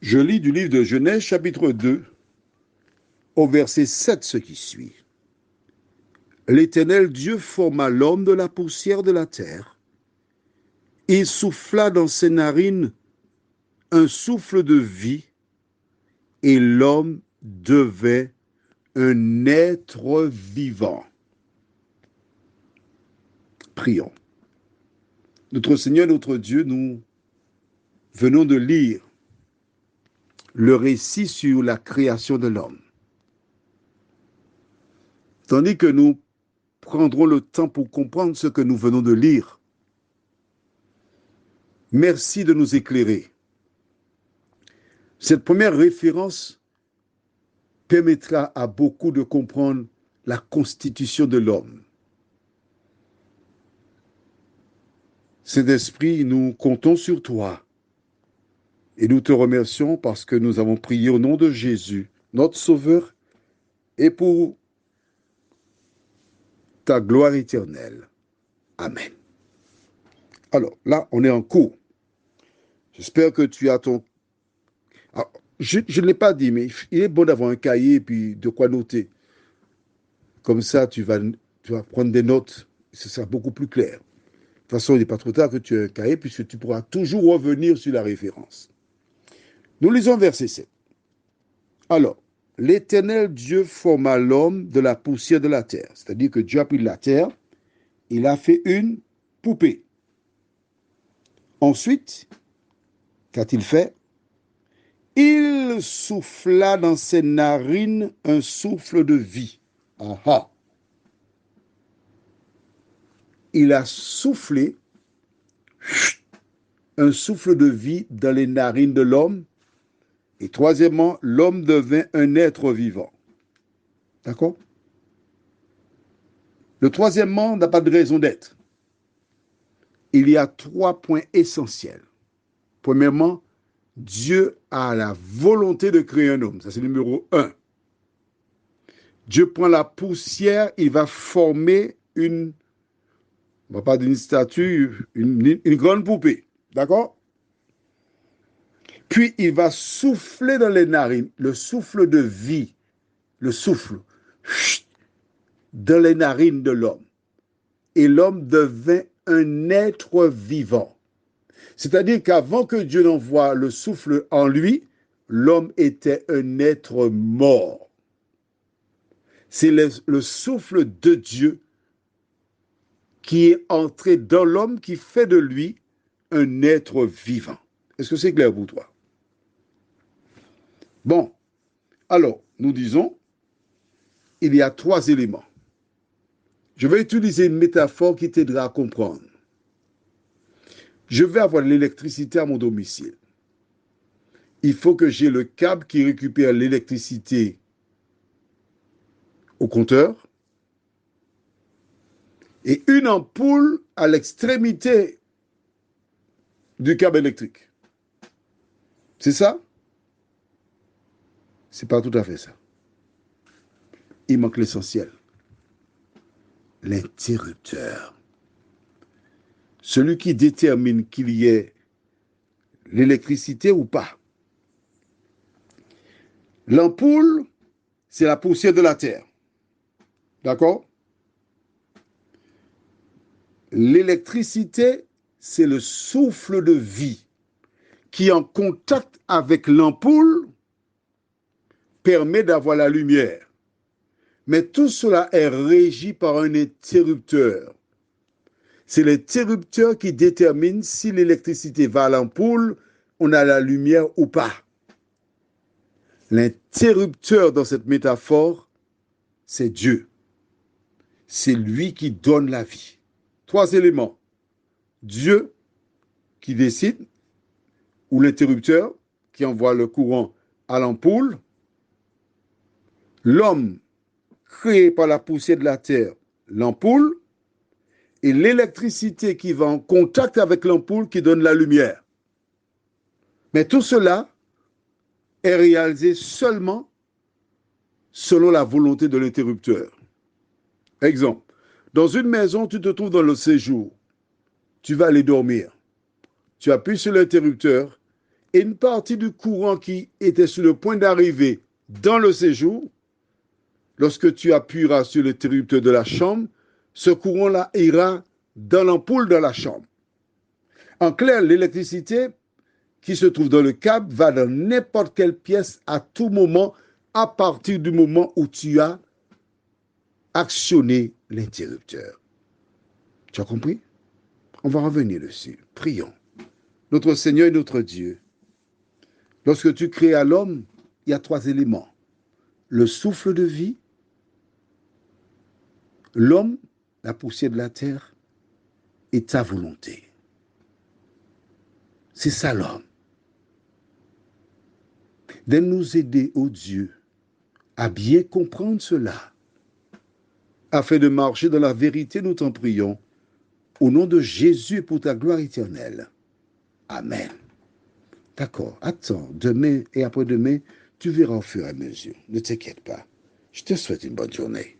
Je lis du livre de Genèse, chapitre 2, au verset 7, ce qui suit. L'Éternel Dieu forma l'homme de la poussière de la terre. Il souffla dans ses narines un souffle de vie, et l'homme devint un être vivant. Prions. Notre Seigneur, notre Dieu, nous venons de lire le récit sur la création de l'homme. Tandis que nous prendrons le temps pour comprendre ce que nous venons de lire. Merci de nous éclairer. Cette première référence permettra à beaucoup de comprendre la constitution de l'homme. Saint-Esprit, nous comptons sur toi et nous te remercions parce que nous avons prié au nom de Jésus, notre Sauveur, et pour ta gloire éternelle. Amen. Alors, là, on est en cours. J'espère que tu as ton... Alors, je ne l'ai pas dit, mais il est bon d'avoir un cahier et puis de quoi noter. Comme ça, tu vas prendre des notes. Ce sera beaucoup plus clair. De toute façon, il n'est pas trop tard que tu aies un cahier puisque tu pourras toujours revenir sur la référence. Nous lisons verset 7. Alors, l'Éternel Dieu forma l'homme de la poussière de la terre. C'est-à-dire que Dieu a pris de la terre, il a fait une poupée. Ensuite, qu'a-t-il fait? Il souffla dans ses narines un souffle de vie. Aha. Il a soufflé un souffle de vie dans les narines de l'homme. Et troisièmement, l'homme devint un être vivant. D'accord? Le troisièmement n'a pas de raison d'être. Il y a 3 points essentiels. Premièrement, Dieu a la volonté de créer un homme. Ça, c'est le numéro 1. Dieu prend la poussière, il va former on va pas dire une statue, une grande poupée. D'accord? Puis il va souffler dans les narines, le souffle de vie, le souffle, dans les narines de l'homme. Et l'homme devint un être vivant. C'est-à-dire qu'avant que Dieu n'envoie le souffle en lui, l'homme était un être mort. C'est le souffle de Dieu qui est entré dans l'homme, qui fait de lui un être vivant. Est-ce que c'est clair pour toi? Bon, alors, nous disons, il y a 3 éléments. Je vais utiliser une métaphore qui t'aidera à comprendre. Je vais avoir l'électricité à mon domicile. Il faut que j'ai le câble qui récupère l'électricité au compteur et une ampoule à l'extrémité du câble électrique. C'est ça? C'est pas tout à fait ça. Il manque l'essentiel. L'interrupteur. Celui qui détermine qu'il y ait l'électricité ou pas. L'ampoule, c'est la poussière de la terre. D'accord? L'électricité, c'est le souffle de vie qui, en contact avec l'ampoule, permet d'avoir la lumière. Mais tout cela est régi par un interrupteur. C'est l'interrupteur qui détermine si l'électricité va à l'ampoule, on a la lumière ou pas. L'interrupteur dans cette métaphore, c'est Dieu. C'est lui qui donne la vie. 3 éléments. Dieu qui décide, ou l'interrupteur qui envoie le courant à l'ampoule. L'homme créé par la poussière de la terre, l'ampoule, et l'électricité qui va en contact avec l'ampoule qui donne la lumière. Mais tout cela est réalisé seulement selon la volonté de l'interrupteur. Exemple, dans une maison, tu te trouves dans le séjour, tu vas aller dormir. Tu appuies sur l'interrupteur et une partie du courant qui était sur le point d'arriver dans le séjour, lorsque tu appuieras sur l'interrupteur de la chambre, ce courant-là ira dans l'ampoule de la chambre. En clair, l'électricité qui se trouve dans le câble va dans n'importe quelle pièce à tout moment, à partir du moment où tu as actionné l'interrupteur. Tu as compris? On va revenir dessus. Prions. Notre Seigneur et notre Dieu, lorsque tu crées à l'homme, il y a 3 éléments. Le souffle de vie, l'homme, la poussière de la terre, et ta volonté. C'est ça l'homme. De nous aider, ô Dieu, à bien comprendre cela, afin de marcher dans la vérité, nous t'en prions, au nom de Jésus et pour ta gloire éternelle. Amen. D'accord, attends, demain et après-demain, tu verras au fur et à mesure. Ne t'inquiète pas. Je te souhaite une bonne journée.